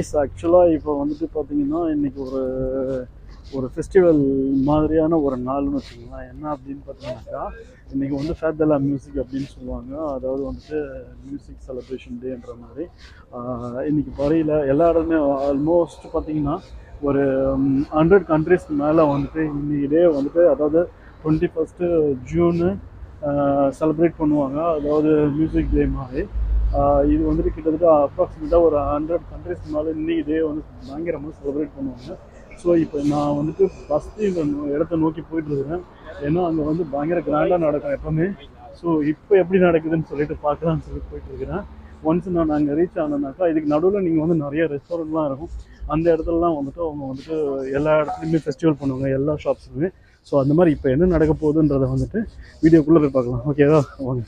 Guys ஆக்சுவலாக இப்போ வந்துட்டு பார்த்தீங்கன்னா இன்றைக்கி ஒரு ஃபெஸ்டிவல் மாதிரியான ஒரு நாள்னு வச்சுக்கலாம். என்ன அப்படின்னு பார்த்தீங்கன்னாக்கா இன்றைக்கி வந்து ஃபேத்தலா மியூசிக் அப்படின்னு சொல்லுவாங்க. அதாவது வந்துட்டு மியூசிக் செலிப்ரேஷன் டேன்ற மாதிரி இன்றைக்கி பரியில் எல்லா இடமே ஆல்மோஸ்ட் பார்த்தீங்கன்னா ஒரு 100 கண்ட்ரிஸ்க்கு மேலே வந்துட்டு இன்றைக்கி டே வந்துட்டு அதாவது 21 ஜூனு செலிப்ரேட் பண்ணுவாங்க. அதாவது மியூசிக் டே மாதிரி இது வந்துட்டு கிட்டத்தட்ட அப்ராக்சிமேட்டாக ஒரு 100 கண்ட்ரிஸ்க்கு மேலே இன்றைக்கி டே வந்து பயங்கரமாக செலிப்ரேட் பண்ணுவாங்க. ஸோ இப்போ நான் வந்துட்டு ஃபஸ்ட்டு இந்த இடத்த நோக்கி போயிட்டுருக்கிறேன். ஏன்னா அங்கே வந்து பயங்கர கிராண்டாக நடக்கும் எப்போவுமே. ஸோ இப்போ எப்படி நடக்குதுன்னு சொல்லிட்டு பார்க்கலான்னு சொல்லி போயிட்டுருக்கிறேன். ஒன்ஸ் நான் அங்கே ரீச் ஆனேனாக்கா இதுக்கு நடுவில் நீங்கள் வந்து நிறைய ரெஸ்டாரண்ட்லாம் இருக்கும். அந்த இடத்துலலாம் வந்துட்டு அவங்க வந்துட்டு எல்லா இடத்துலையுமே ஃபெஸ்டிவல் பண்ணுவாங்க, எல்லா ஷாப்ஸுமே. ஸோ அந்த மாதிரி இப்போ என்ன நடக்க போகுதுன்றதை வந்துட்டு வீடியோக்குள்ளே போய் பார்க்கலாம். ஓகேவா? வாங்க.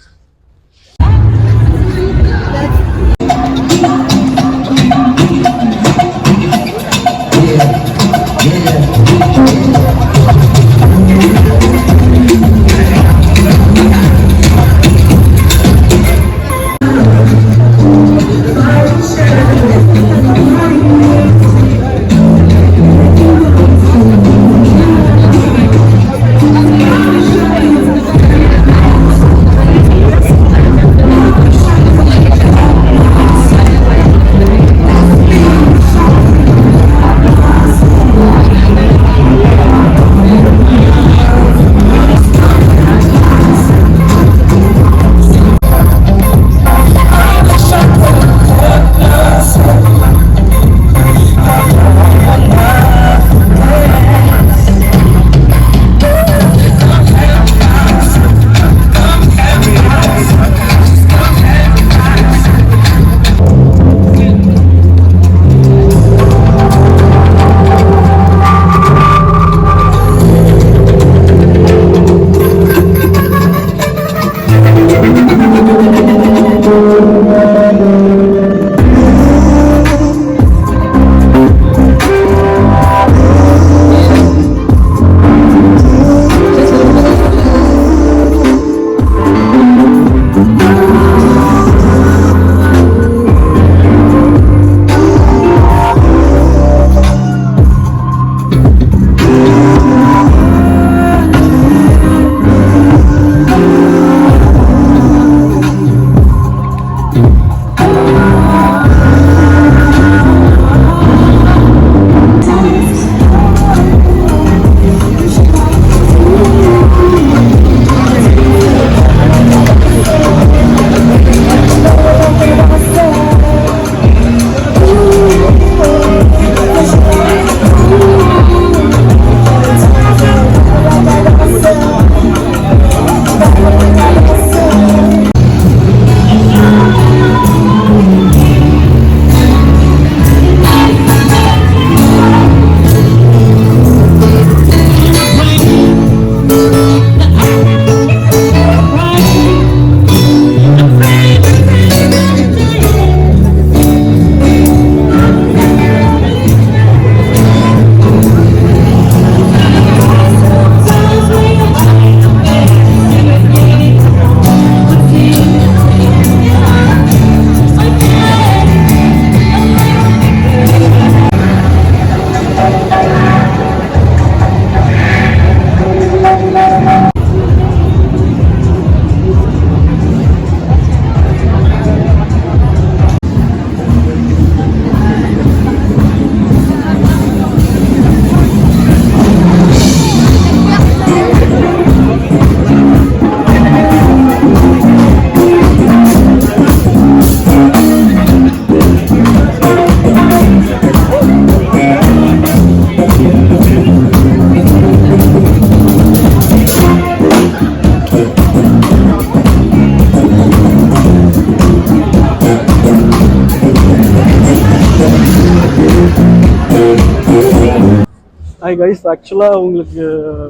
ஹாய் கைஸ், ஆக்சுவலாக உங்களுக்கு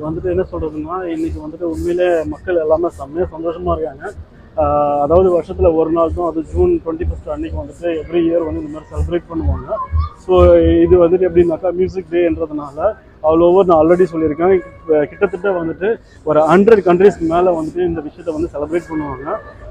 வந்துட்டு என்ன சொல்கிறதுன்னா இன்றைக்கி வந்துட்டு உண்மையிலே மக்கள் எல்லாமே செம்மையாக சந்தோஷமாக இருக்காங்க. அதாவது வருஷத்தில் ஒரு நாள் தான், அது ஜூன் 21 அன்றைக்கி வந்துட்டு எவ்ரி இயர் வந்து இந்த மாதிரி செலிப்ரேட் பண்ணுவாங்க. ஸோ இது வந்துட்டு எப்படின்னாக்கா மியூசிக் டேன்றதுனால ஆல் ஓவர் நான் ஆல்ரெடி சொல்லியிருக்கேன், கிட்டத்தட்ட வந்துட்டு ஒரு 100 கண்ட்ரிஸ்க்கு மேலே வந்துட்டு இந்த விஷயத்த வந்து செலிப்ரேட் பண்ணுவாங்க.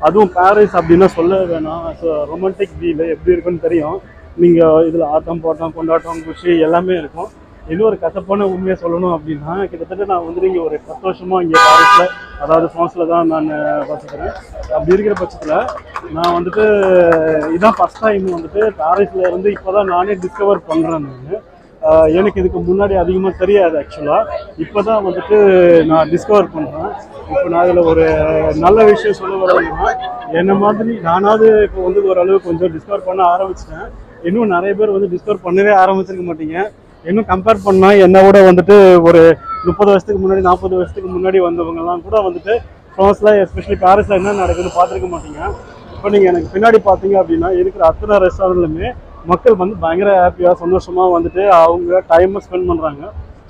அதுவும் பாரிஸ் அப்படின்னா சொல்ல வேணாம். ஸோ ரொமான்டிக் வீல் எப்படி இருக்குன்னு தெரியும். நீங்கள் இதில் ஆட்டம் பாட்டம் கொண்டாட்டம் குஷி எல்லாமே இருக்கும். இன்னொரு கசப்பான உண்மையை சொல்லணும் அப்படின்னா, கிட்டத்தட்ட நான் வந்துட்டு இங்கே ஒரு 10 வருஷமாக இங்கே பாரிஸில், அதாவது ஃப்ரான்ஸில் தான் நான் வசிக்கிறேன். அப்படி இருக்கிற பட்சத்தில் நான் வந்துட்டு இதான் ஃபஸ்ட் டைம் வந்துட்டு பாரிஸில் இருந்து இப்போ தான் நானே டிஸ்கவர் பண்ணுறேன். எனக்கு இதுக்கு முன்னாடி அதிகமாக தெரியாது ஆக்சுவலாக. இப்போ தான் வந்துட்டு நான் டிஸ்கவர் பண்ணுறேன். இப்போ நான் இதில் ஒரு நல்ல விஷயம் சொல்ல வரதுன்னா, என்ன மாதிரி நானாவது இப்போ வந்து ஓரளவு கொஞ்சம் டிஸ்கவர் பண்ண ஆரம்பிச்சிட்டேன். இன்னும் நிறைய பேர் வந்து டிஸ்கவர் பண்ணவே ஆரம்பிச்சிருக்க மாட்டீங்க. இன்னும் கம்பேர் பண்ணால் என்னோட வந்துட்டு ஒரு 30 வருஷத்துக்கு முன்னாடி 40 வருஷத்துக்கு முன்னாடி வந்தவங்கலாம் கூட வந்துட்டு ஃப்ரான்ஸில் எஸ்பெஷலி பாரிஸில் என்ன நடக்குதுன்னு பார்த்துருக்க மாட்டீங்க. இப்போ நீங்கள் எனக்கு பின்னாடி பார்த்தீங்க அப்படின்னா இருக்கிற அத்தனை ரெஸ்டாரண்ட்லுமே மக்கள் வந்து பயங்கர ஹாப்பியாக சந்தோஷமாக வந்துட்டு அவங்க டைமை ஸ்பெண்ட் பண்ணுறாங்க.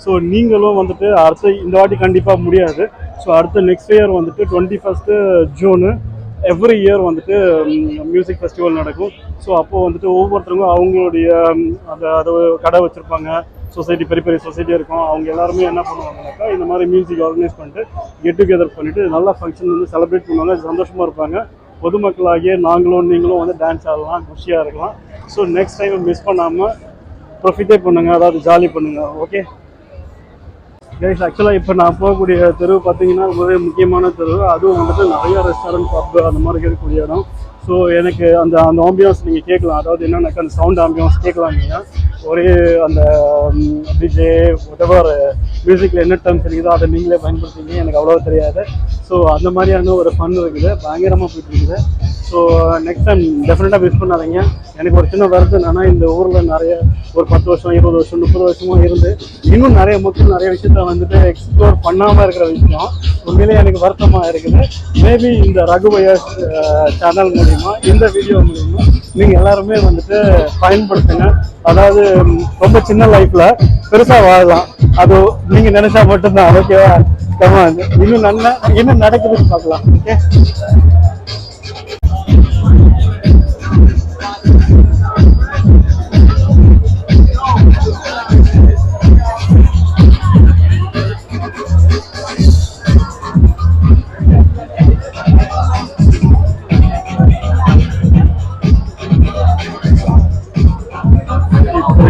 ஸோ நீங்களும் வந்துட்டு அடுத்த இந்த வாட்டி கண்டிப்பாக முடியாது. ஸோ அடுத்த நெக்ஸ்ட் இயர் வந்துட்டு 21 ஜூனு எவ்ரி இயர் வந்துட்டு மியூசிக் ஃபெஸ்டிவல் நடக்கும். ஸோ அப்போது வந்துட்டு ஒவ்வொருத்தருக்கும் அவங்களுடைய அதை கடை வச்சுருப்பாங்க. சொசைட்டி பெரிய பெரிய சொசைட்டி இருக்கும். அவங்க எல்லாருமே என்ன பண்ணுவாங்கனாக்கா இந்த மாதிரி மியூசிக் ஆர்கனைஸ் பண்ணிட்டு கெட் டுகெதர் பண்ணிவிட்டு நல்லா ஃபங்க்ஷன் வந்து செலிப்ரேட் பண்ணுவாங்க, சந்தோஷமாக இருப்பாங்க. பொதுமக்களாகிய நாங்களும் நீங்களும் வந்து டான்ஸ் ஆடலாம், குஷியாக இருக்கலாம். ஸோ நெக்ஸ்ட் டைம் மிஸ் பண்ணாமல் ப்ரொஃபிட்டே பண்ணுங்கள், அதாவது ஜாலி பண்ணுங்கள். ஓகே கைஸ், ஆக்சுவலாக இப்போ நான் போகக்கூடிய தெருவு பார்த்தீங்கன்னா ரொம்பவே முக்கியமான தெருவு. அதுவும் வந்துட்டு நிறைய ரெஸ்டாரண்ட், பப்பு அந்த மாதிரி இருக்கக்கூடிய இடம். ஸோ எனக்கு அந்த அந்த ஆம்பியன்ஸ் நீங்கள் கேட்கலாம். அதாவது என்னன்னாக்கா அந்த சவுண்ட் ஆம்பியன்ஸ் கேட்கலாம். நீங்கள் ஒரே அந்த டிஜே whatever மியூசிக்கில் என்ன டர்ம்ஸ் இருக்குதோ அதை நீங்களே பயன்படுத்திங்க. எனக்கு அவ்வளோ தெரியாது. ஸோ அந்த மாதிரியான ஒரு ஃபன் இருக்குது, பயங்கரமாக போயிட்டு இருக்குது. ஸோ நெக்ஸ்ட் டைம் டெஃபினட்டாக மிஸ் பண்ணாதீங்க. எனக்கு ஒரு சின்ன வருத்தம் என்னன்னா, இந்த ஊரில் நிறைய ஒரு 10 வருஷம் 20 வருஷம் 30 வருஷமாக இருந்து இன்னும் நிறைய மக்கள் நிறைய விஷயத்த வந்துட்டு எக்ஸ்ப்ளோர் பண்ணாமல் இருக்கிற விஷயம் உண்மையிலேயே எனக்கு வருத்தமாக இருக்குது. மேபி இந்த ரகுபயஸ் சேனல் மூலிமா, இந்த வீடியோ மூலிமா நீங்கள் எல்லாருமே வந்துட்டு பயன்படுத்துங்க. அதாவது ரொம்ப சின்ன லைஃப்பில் பெருசாக வாழலாம், அது நீங்கள் நினைச்சா மட்டும்தான். ஓகேவா? கமான், இன்னும் நடக்குதுன்னு பார்க்கலாம். ஓகே,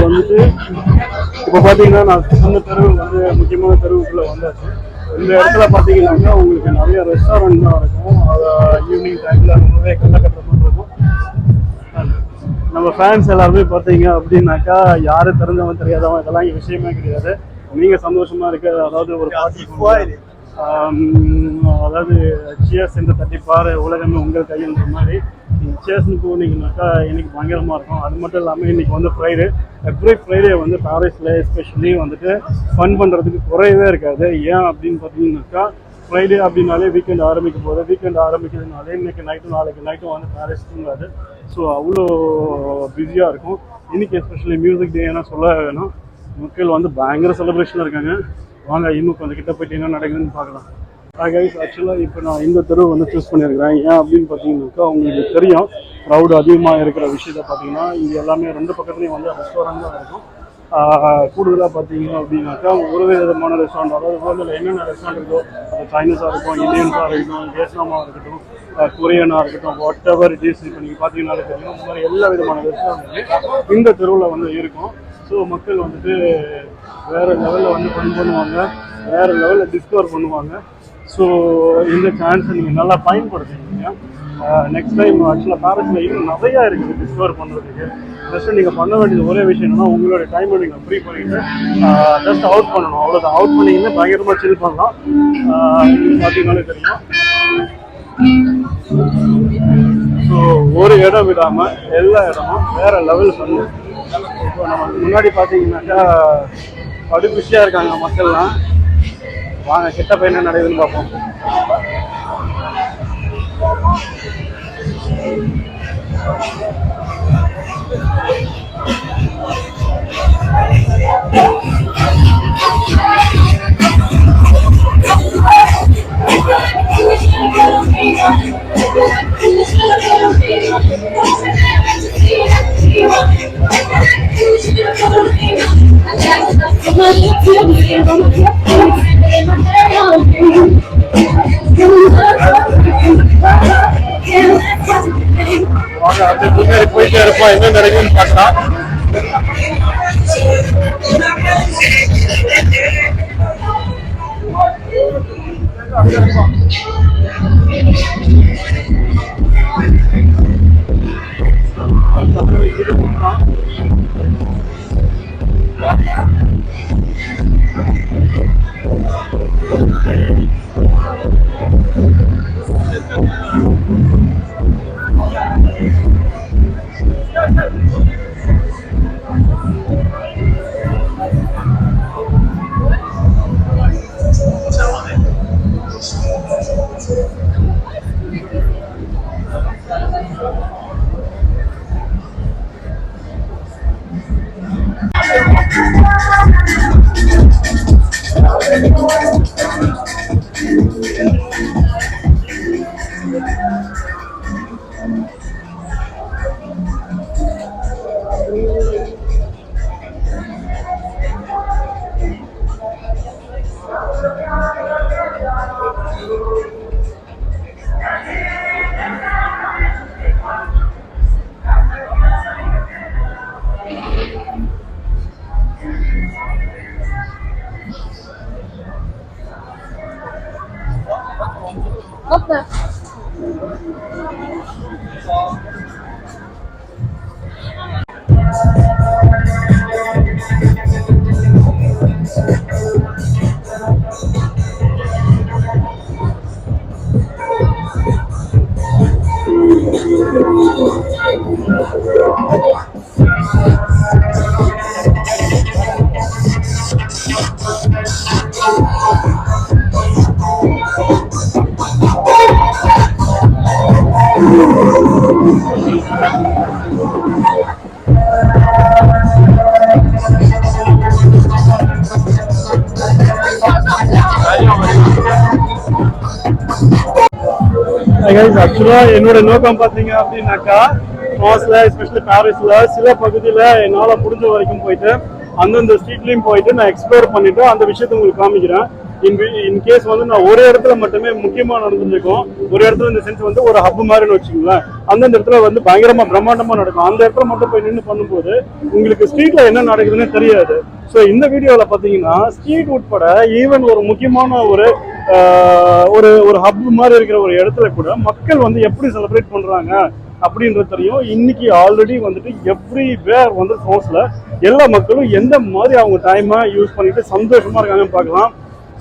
வந்துட்டு இப்போ பார்த்தீங்கன்னா நான் சொந்த தெருவு வந்து முக்கியமான தெருவுக்குள்ளே வந்தாச்சு. இந்த இடத்துல பார்த்தீங்கன்னாக்கா உங்களுக்கு நிறைய ரெஸ்டாரண்ட் தான் இருக்கும். ஈவினிங் டைமில் ரொம்பவே கள்ளக்கட்டமாக இருக்கும். நம்ம ஃபேன்ஸ் எல்லாருமே பார்த்தீங்க அப்படின்னாக்கா யாரும் தெரிஞ்சவன் தெரியாதவன் இதெல்லாம் இங்கே விஷயமே கிடையாது. நீங்கள் சந்தோஷமாக இருக்க, அதாவது ஒரு பாட்டி, அதாவது சியர்ஸ் என்று தட்டிப்பார் உலகமே உங்கள் கையின்ற மாதிரி நீங்கள் சியர்ஸ்னு போனீங்கன்னாக்கா இன்றைக்கி பயங்கரமாக இருக்கும். அது மட்டும் இல்லாமல் இன்றைக்கி வந்து ஃப்ரைடே, எவ்ரி ஃப்ரைடே வந்து பாரிஸில் எஸ்பெஷலி வந்துட்டு ஃபன் பண்ணுறதுக்கு குறையவே இருக்காது. ஏன் அப்படின்னு பார்த்தீங்கன்னாக்கா ஃப்ரைடே அப்படின்னாலே வீக்கெண்ட் ஆரம்பிக்கும் போது, வீக்கெண்ட் ஆரம்பிக்கிறதுனாலே இன்றைக்கி நைட்டும் நாளைக்கு நைட்டும் வந்து பாரிஸ் தூங்காது. ஸோ அவ்வளோ பிஸியாக இருக்கும். இன்றைக்கி எஸ்பெஷலி மியூசிக் டே ஏன்னா சொல்ல வேணும். மக்கள் வந்து பயங்கர செலிப்ரேஷனாக இருக்காங்க. வாங்க இன்னும் கொஞ்சம் கிட்ட போய்ட்டு என்ன நடக்குதுன்னு பார்க்கலாம். கைஸ், ஆக்சுவலாக இப்போ நான் இந்த தெருவு வந்து சூஸ் பண்ணியிருக்கிறேன். ஏன் அப்படின்னு பார்த்தீங்கன்னாக்கா உங்களுக்கு தெரியும், க்ரௌடு அதிகமாக இருக்கிற விஷயத்த பார்த்தீங்கன்னா இங்கே எல்லாமே 2 பக்கத்துலேயும் வந்து ரெஸ்டாரண்ட் தான் இருக்கும். கூடுதலாக பார்த்தீங்க அப்படின்னாக்கா ஒரு விதமான ரெஸ்டாரண்ட், அதாவது வேர்ல்டில் என்னென்ன ரெஸ்டாரண்ட் இருக்கோ, அது சைனீஸாக இருக்கும், இந்தியன்ஸாக இருக்கட்டும், வியட்நாமாக இருக்கட்டும், கொரியனாக இருக்கட்டும், வாட் எவர் இட் இஸ். இப்போ நீங்கள் பார்த்தீங்கன்னாலே தெரியும், இந்த மாதிரி எல்லா விதமான ரெஸ்டாரண்ட்டுமே இந்த தெருவில் வந்து இருக்கும். ஸோ மக்கள் வந்துட்டு வேறு லெவலில் வந்து ஃபன் பண்ணுவாங்க, வேறு லெவலில் டிஸ்கவர் பண்ணுவாங்க. ஸோ இந்த சான்ஸை நீங்கள் நல்லா பயன்படுத்திக்கிங்க. நெக்ஸ்ட் டைம் ஆக்சுவலாக பாரிஸில் இன்னும் நிறையா இருக்குது டிஸ்கவர் பண்ணுறதுக்கு. ஜஸ்ட்டு நீங்கள் பண்ண வேண்டியது ஒரே விஷயம் என்னன்னா, உங்களோட டைமை நீங்கள் ஃப்ரீ பண்ணிவிட்டு ஜஸ்ட் அவுட் பண்ணணும், அவ்வளோதான். அவுட் பண்ணிங்கன்னா பயங்கரமாக சில் பண்ணலாம். பார்த்தீங்கன்னாலே தெரியும். ஸோ ஒரு இடம் விடாமல் எல்லா இடமும் வேறு லெவல் பண்ணு. இப்போ நமக்கு முன்னாடி பார்த்தீங்கன்னாக்கா படுபிஷியாக இருக்காங்க மக்கள்லாம். வாங்க கிட்ட போய் என்ன நடக்குதுன்னு பார்ப்போம். வாங்க அப்படியே மாதிரி போயிட்டே இருப்போம். என்ன நடக்குதுன்னு பார்க்கலாம். ஆக்சுவலாக என்னோட நோக்கம் பார்த்தீங்க அப்படின்னாக்கா, ஃப்ரான்ஸில் எஸ்பெஷலி பாரிஸில் சில பகுதியில் என்னால் முடிஞ்ச வரைக்கும் போயிட்டு அந்தந்த ஸ்ட்ரீட்லேயும் போயிட்டு நான் எக்ஸ்ப்ளோர் பண்ணிவிட்டு அந்த விஷயத்தை உங்களுக்கு காமிக்கிறேன். இன்கேஸ் வந்து நான் ஒரு இடத்துல மட்டுமே முக்கியமாக நடந்துருக்கோம், ஒரு இடத்துல இந்த சென்ஸ் வந்து ஒரு ஹப் மாதிரின்னு வச்சுக்கோங்களேன், அந்தந்த இடத்துல வந்து பயங்கரமாக பிரம்மாண்டமாக நடக்கும். அந்த இடத்துல மட்டும் போய் நின்று பண்ணும்போது உங்களுக்கு ஸ்ட்ரீட்டில் என்ன நடக்குதுன்னு தெரியாது. ஸோ இந்த வீடியோவில் பார்த்தீங்கன்னா ஸ்ட்ரீட் உட்பட ஈவன் ஒரு முக்கியமான ஒரு ஒரு ஹப் மாதிரி இருக்கிற ஒரு இடத்துல கூட மக்கள் வந்து எப்படி செலிப்ரேட் பண்ணுறாங்க அப்படின்றது தெரியும். இன்னைக்கு ஆல்ரெடி வந்துட்டு எவ்ரிவேர் வந்து ஃப்ரான்ஸில் எல்லா மக்களும் எந்த மாதிரி அவங்க டைமை யூஸ் பண்ணிட்டு சந்தோஷமாக இருக்காங்கன்னு பார்க்கலாம்.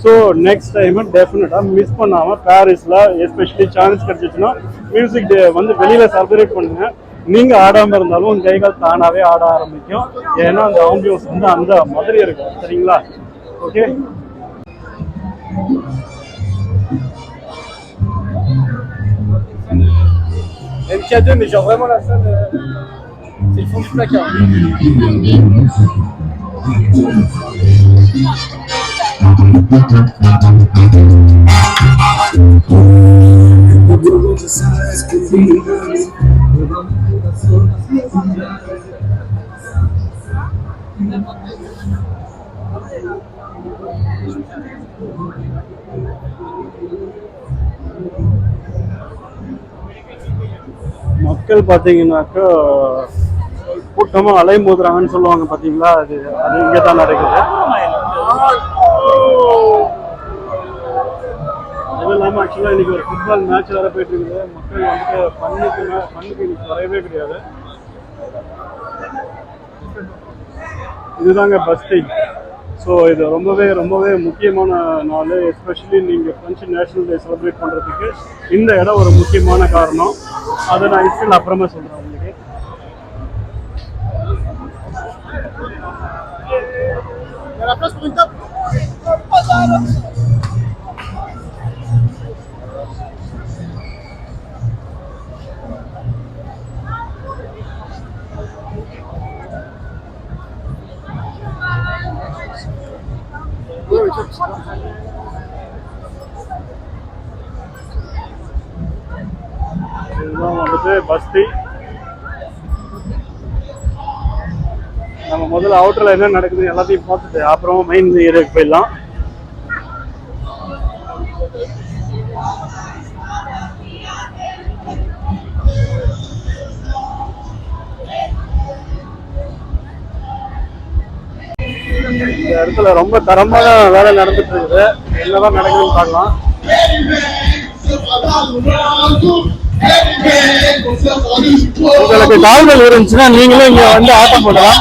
ஸோ நெக்ஸ்ட் டைம் டெஃபினட்டாக மிஸ் பண்ணாமல் பாரிஸில் எஸ்பெஷலி சான்ஸ் கிடச்சிச்சுன்னா மியூசிக் டே வந்து வெளியில் செலிப்ரேட் பண்ணுங்க. நீங்கள் ஆடாமல் இருந்தாலும் உங்கள் கைகள் தானாகவே ஆட ஆரம்பிக்கும். ஏன்னா அந்த ஆம்பியன்ஸ் வந்து அந்த மாதிரி இருக்கும். சரிங்களா? Okay. MK2, mais genre vraiment la salle, c'est le fond du placard. மக்கள் பார்த்தீங்கன்னாக்கா கூட்டமாக அலைமோதுறாங்கன்னு சொல்லுவாங்க பார்த்தீங்களா, அது இங்கே தான் நடக்குது. அதுவும் இல்லாமல் ஆக்சுவலாக இன்றைக்கி ஒரு ஃபுட்பால் மேட்ச் வேறு போயிட்டு இருக்குது. மக்கள் வந்துட்டு பண்ணுக்கு இன்னைக்கு குறையவே கிடையாது. இதுதாங்க பஸ் டைம். ஸோ இது ரொம்பவே முக்கியமான நாள். எஸ்பெஷலி நீங்கள் ஃப்ரெஞ்சு நேஷனல் டே செலிப்ரேட் பண்ணுறதுக்கு இந்த இடம் ஒரு முக்கியமான காரணம். அதை நான் இன்ஸ்டில் அப்புறமா சொல்கிறேன் உங்களுக்கு. இதுதான் வந்துட்டு பஸ்தி. நம்ம முதல்ல அவுட்டர்ல என்ன நடக்குது எல்லாத்தையும் பார்த்துட்டு அப்புறமா மெயின் ஏரியாவுக்கு போயிடலாம். இந்த இடத்துல ரொம்ப தரமான வேலை நடந்துட்டு இருக்குது. என்னதான் நடக்குதுன்னு பார்க்கலாம். உங்களுக்கு கால்கள் இருந்துச்சுன்னா நீங்களும் இங்க வந்து ஆட்டம் போடலாம்.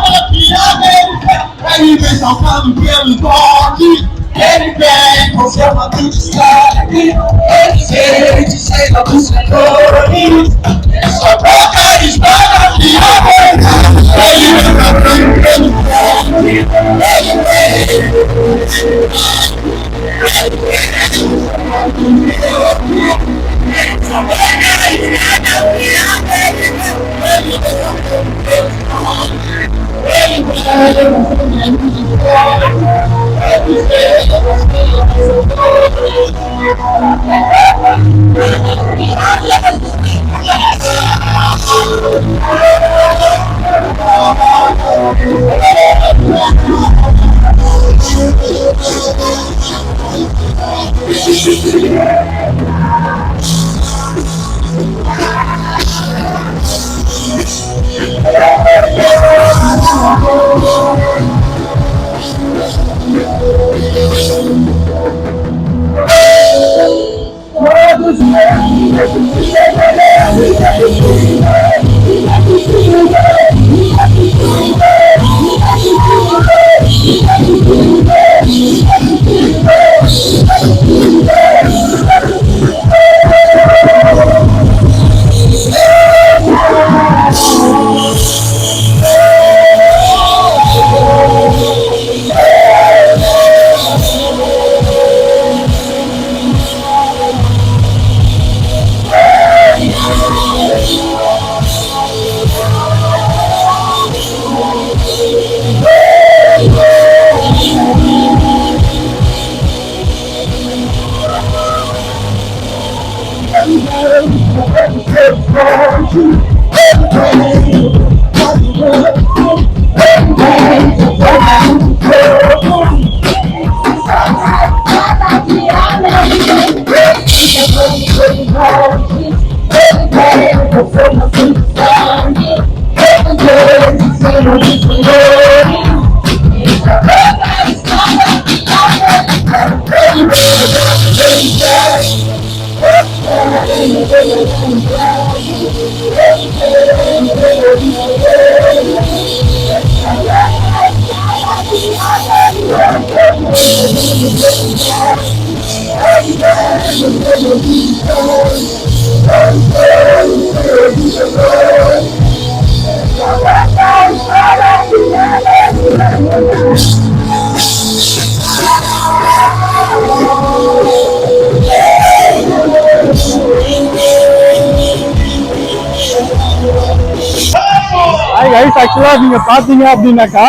ஆக்சுவலா நீங்க பாத்தீங்க அப்படின்னாக்கா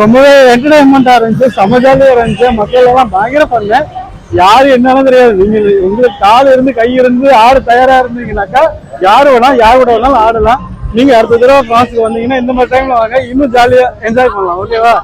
ரொம்பவே என்டர்டைன்மெண்டா இருந்துச்சு, சமஜாலியா இருந்துச்சு. மக்கள் எல்லாம் பயங்கர பண்ண, யாரு என்னன்னு தெரியாது. நீங்க உங்களுக்கு கால் இருந்து கை இருந்து ஆடு தயாரா இருந்தீங்கன்னாக்கா யாரு வேணா யாரோட வேணாலும் ஆடலாம். நீங்க அடுத்த தடவை பிரான்ஸுக்கு வந்தீங்கன்னா இந்த மாதிரி டைம்ல வாங்க, இன்னும் ஜாலியா என்ஜாய் பண்ணலாம். ஓகேவா?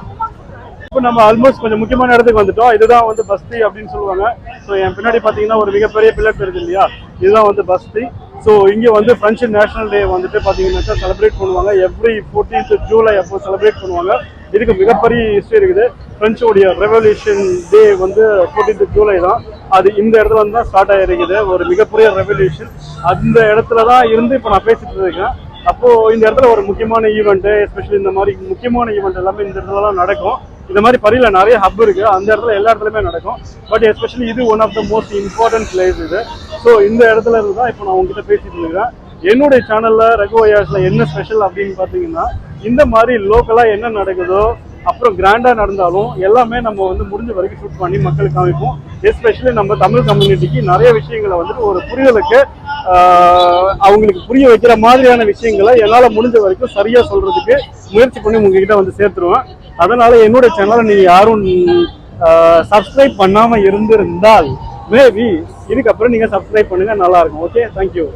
இப்போ நம்ம ஆல்மோஸ்ட் கொஞ்சம் முக்கியமான இடத்துக்கு வந்துட்டோம். இதுதான் வந்து பஸ்தி அப்படின்னு சொல்லுவாங்க. ஸோ என் பின்னாடி பார்த்தீங்கன்னா ஒரு மிகப்பெரிய பில்லர் இருக்கு இல்லையா, இதுதான் வந்து பஸ்தி. ஸோ இங்கே வந்து ஃப்ரெஞ்சு நேஷனல் டே வந்துட்டு பார்த்தீங்கன்னாக்கா செலிப்ரேட் பண்ணுவாங்க. எவ்ரி 14th ஜூலை அப்போ செலிப்ரேட் பண்ணுவாங்க. இதுக்கு மிகப்பெரிய ஹிஸ்ட்ரி இருக்குது. ஃப்ரெஞ்சோடைய ரெவல்யூஷன் டே வந்து 14th ஜூலை தான். அது இந்த இடத்துல வந்து தான் ஸ்டார்ட் ஆகிருக்குது, ஒரு மிகப்பெரிய ரெவல்யூஷன். அந்த இடத்துல தான் இருந்து இப்போ நான் பேசிட்டு இருக்கேன். அப்போ இந்த இடத்துல ஒரு முக்கியமான ஈவெண்ட், எஸ்பெஷலி இந்த மாதிரி முக்கியமான ஈவெண்ட் எல்லாமே இந்த இடத்துலலாம் நடக்கும். இந்த மாதிரி பரியில நிறைய ஹப் இருக்கு, அந்த இடத்துல எல்லா இடத்துலயுமே நடக்கும். பட் எஸ்பெஷலி இது one of the most important place இது. ஸோ இந்த இடத்துல இருந்து தான் இப்போ நான் உங்ககிட்ட பேசிட்டு இருக்கேன். என்னுடைய சேனல்ல ரகு ஒயாஸ்ல என்ன ஸ்பெஷல் அப்படின்னு பார்த்தீங்கன்னா, இந்த மாதிரி லோக்கலா என்ன நடக்குதோ, அப்புறம் கிராண்டா நடந்தாலும் எல்லாமே நம்ம வந்து முடிஞ்ச வரைக்கும் ஷூட் பண்ணி மக்களுக்கு காமிப்போம். எஸ்பெஷலி நம்ம தமிழ் கம்யூனிட்டிக்கு நிறைய விஷயங்களை வந்துட்டு ஒரு புரிதலுக்கு அவங்களுக்கு புரிய வைக்கிற மாதிரியான விஷயங்களை என்னால் முடிஞ்ச வரைக்கும் சரியா சொல்றதுக்கு முயற்சி பண்ணி உங்ககிட்ட வந்து சேர்த்துருவேன். அதனால என்னோட சேனலை நீங்க யாரும் சப்ஸ்கிரைப் பண்ணாம இருந்திருந்தால் மேபி இதுக்கப்புறம் நீங்க சப்ஸ்கிரைப் பண்ணுங்க, நல்லா இருக்கும். Okay, thank you.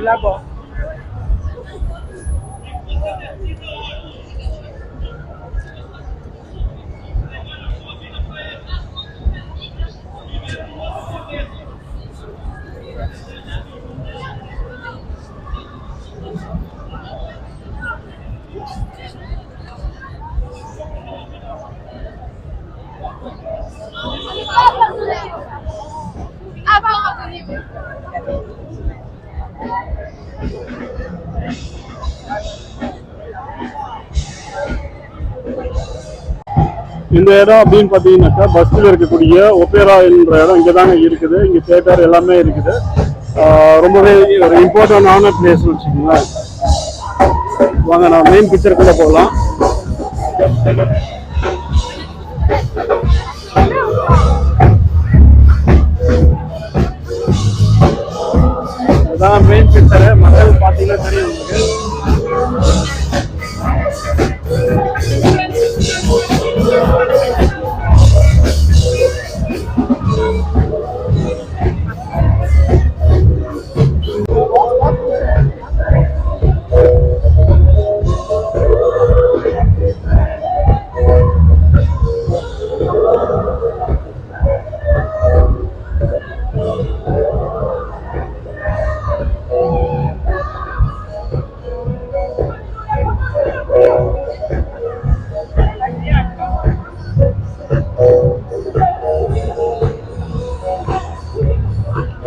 Là-bas. இந்த இடம் அப்படின்னு பார்த்தீங்கன்னாக்கா பஸ்ஸில் இருக்கக்கூடிய ஒப்பேரா என்ற இடம் இங்கே தாங்க இருக்குது. இங்கே தேட்டர் எல்லாமே இருக்குது. ரொம்பவே ஒரு இம்பார்ட்டண்டான பிளேஸ்னு வச்சுக்கோங்களேன். வாங்க நான் மெயின் பிக்சருக்குள்ளே போகலாம். இதுதான் மெயின் பிக்சரு. மக்கள் பார்த்தீங்கன்னா தெரியும் உங்களுக்கு.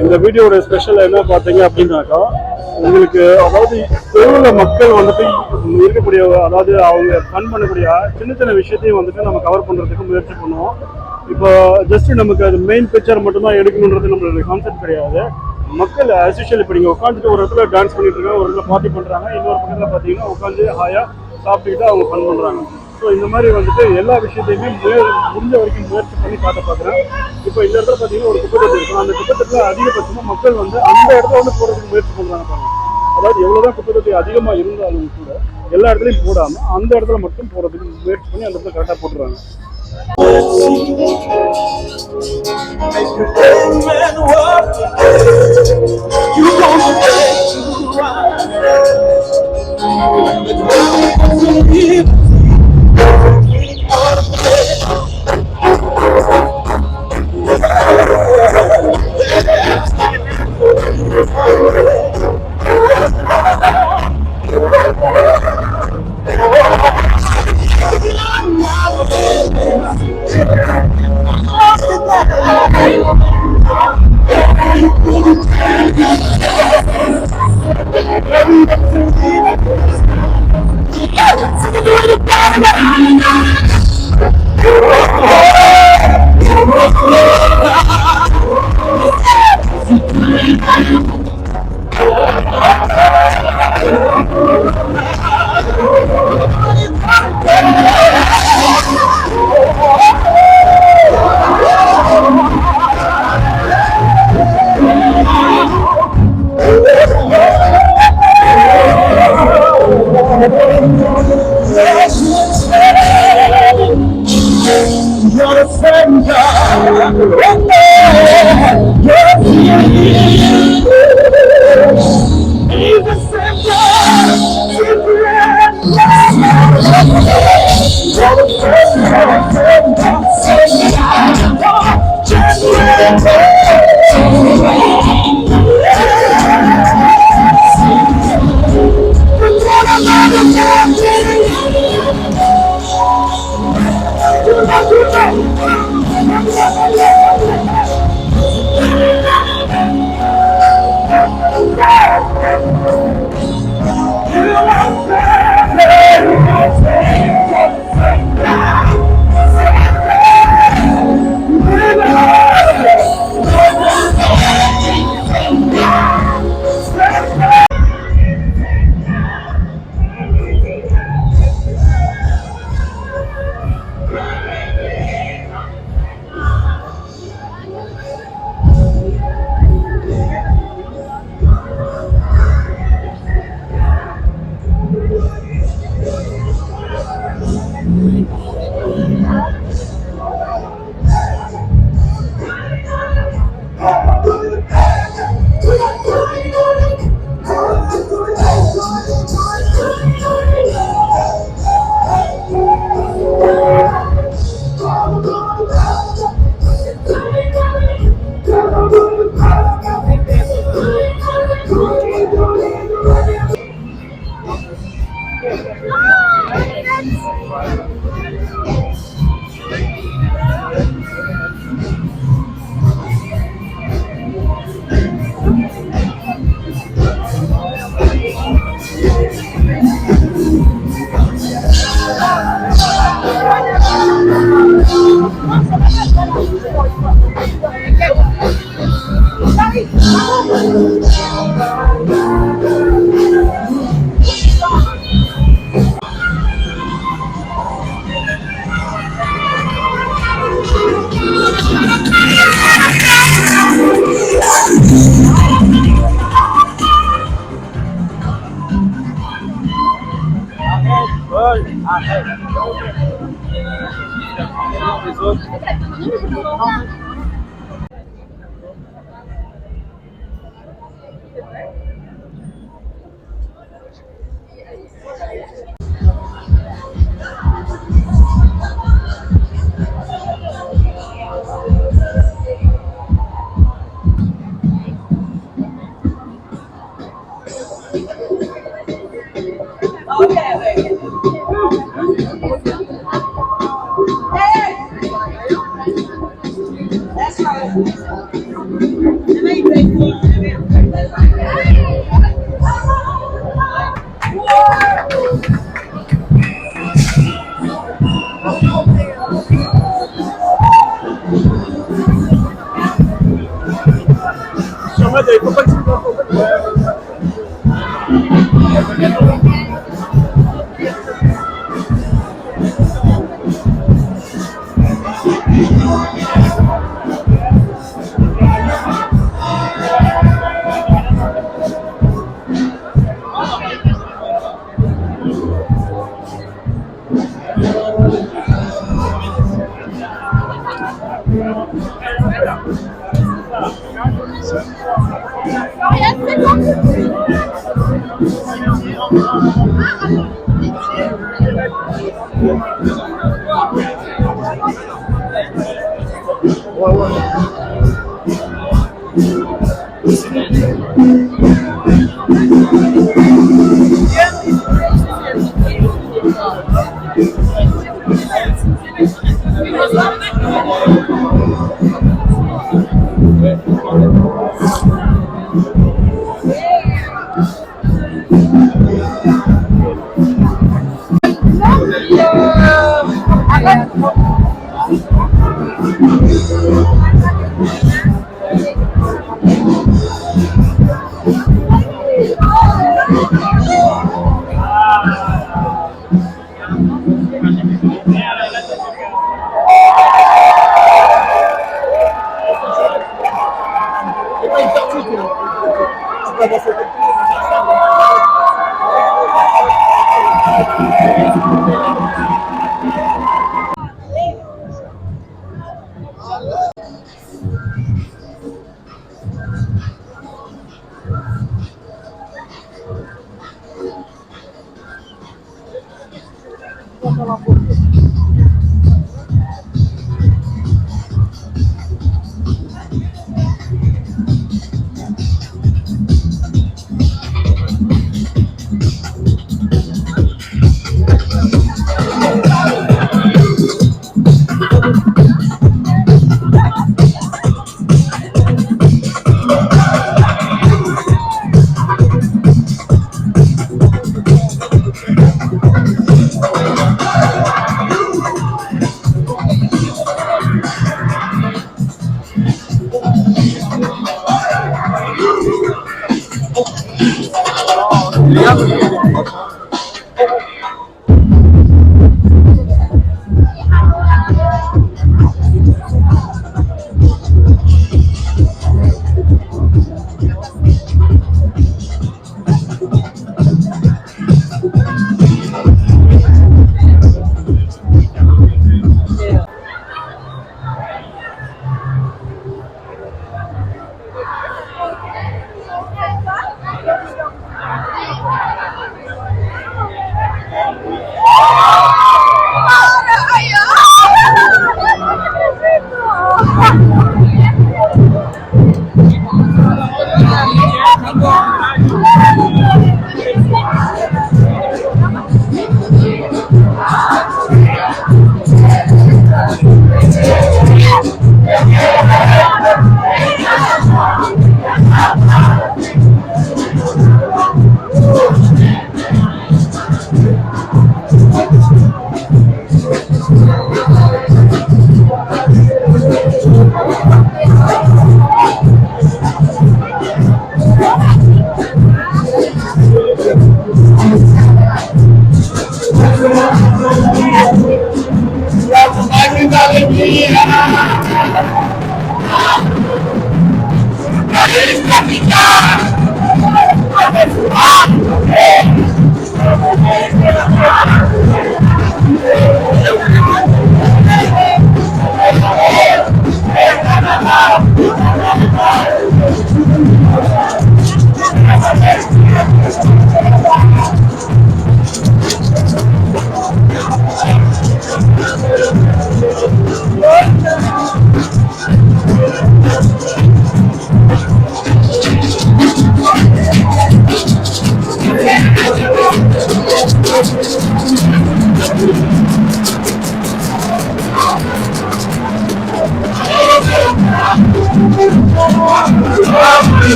இந்த வீடியோட ஸ்பெஷல் என்ன பார்த்தீங்க அப்படின்னாக்கா, உங்களுக்கு அதாவது தெருவில் மக்கள் வந்துட்டு இருக்கக்கூடிய, அதாவது அவங்க ஃபன் பண்ணக்கூடிய சின்ன சின்ன விஷயத்தையும் வந்துட்டு நம்ம கவர் பண்ணுறதுக்கு முயற்சி பண்ணுவோம். இப்போ ஜஸ்ட் நமக்கு அது மெயின் பிக்சர் மட்டும்தான் எடுக்கணுன்றது நம்மளுடைய கான்செப்ட் கிடையாது. மக்கள் ஆஸ் யூஷுவல் இப்போ நீங்கள் உட்காந்துட்டு ஒரு இடத்துல டான்ஸ் பண்ணிட்டு இருக்காங்க, ஒரு இடத்துல பார்ட்டி பண்ணுறாங்க, இன்னொரு பக்கத்தில் பார்த்தீங்கன்னா உட்காந்து ஹாயாக சாப்பிட்டுக்கிட்டு அவங்க ஃபன் பண்ணுறாங்க. ஸோ இந்த மாதிரி வந்துட்டு எல்லா விஷயத்தையுமே முடிஞ்ச வரைக்கும் முயற்சி பண்ணி பார்க்குறேன். இப்போ இந்த இடத்துல பார்த்தீங்கன்னா ஒரு குப்பத்தொட்டி இருக்கும். அந்த குப்பத்தொட்டில் அதிகபட்சமாக மக்கள் வந்து அந்த இடத்துல வந்து போகிறதுக்கு முயற்சி பண்ணுறாங்க. அதாவது எவ்வளோதான் குப்பத்தொட்டி அதிகமாக இருந்தாலும் கூட எல்லா இடத்துலையும் போடாமல் அந்த இடத்துல மட்டும் போகிறதுக்கு முயற்சி பண்ணி அந்த இடத்துல கரெக்டாக போட்டுருவாங்க.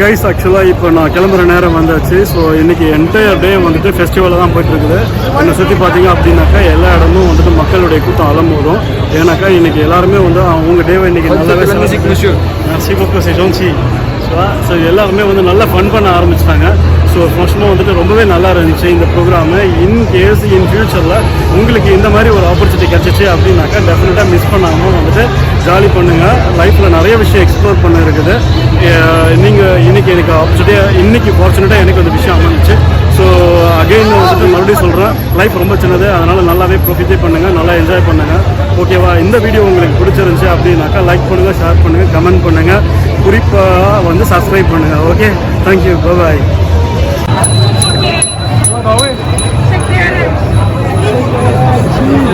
கைஸ் ஆக்சுவலாக இப்போ நான் கிளம்புற நேரம் வந்தாச்சு. ஸோ இன்றைக்கி என்டையர் டே வந்துட்டு ஃபெஸ்டிவலில் தான் போயிட்டுருக்குது. என்னை சுற்றி பார்த்தீங்க அப்படின்னாக்கா எல்லா இடமும் வந்துட்டு மக்களுடைய கூட்டம் அலம்போதும். ஏன்னாக்கா இன்றைக்கி எல்லாருமே வந்து அவங்க டேவை இன்றைக்கி நல்லாவே ஸோ எல்லாருமே வந்து நல்லா ஃபன் பண்ண ஆரம்பிச்சிட்டாங்க. ஸோ ஃபர்ஸ்ட்மாக வந்துட்டு ரொம்பவே நல்லா இருந்துச்சு இந்த ப்ரோக்ராமு. இன்கேஸ் இன் ஃபியூச்சரில் உங்களுக்கு இந்த மாதிரி ஒரு ஆப்பர்ச்சுனிட்டி கிடச்சிச்சு அப்படின்னாக்கா டெஃபினட்டாக மிஸ் பண்ணாமல் வந்துட்டு ஜாலி பண்ணுங்கள். லைஃப்பில் நிறைய விஷயம் எக்ஸ்ப்ளோர் பண்ண இருக்குது. நீங்கள் இன்றைக்கி எனக்கு ஆப்பர்ச்சுனிட்டியாக இன்றைக்கி ஃபார்ச்சுனேட்டாக எனக்கு அந்த விஷயம் அமைஞ்சிச்சு. ஸோ அகெயின் வந்துட்டு மறுபடியும் சொல்கிறேன், லைஃப் ரொம்ப சின்னது, அதனால் நல்லாவே ப்ரொஃபிட்டே பண்ணுங்கள், நல்லா என்ஜாய் பண்ணுங்கள். ஓகேவா? இந்த வீடியோ உங்களுக்கு பிடிச்சிருந்துச்சு அப்படின்னாக்கா லைக் பண்ணுங்கள், ஷேர் பண்ணுங்கள், கமெண்ட் பண்ணுங்கள், குறிப்பாக வந்து சப்ஸ்கிரைப் பண்ணுங்கள். Okay, thank you, bye. Check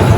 there.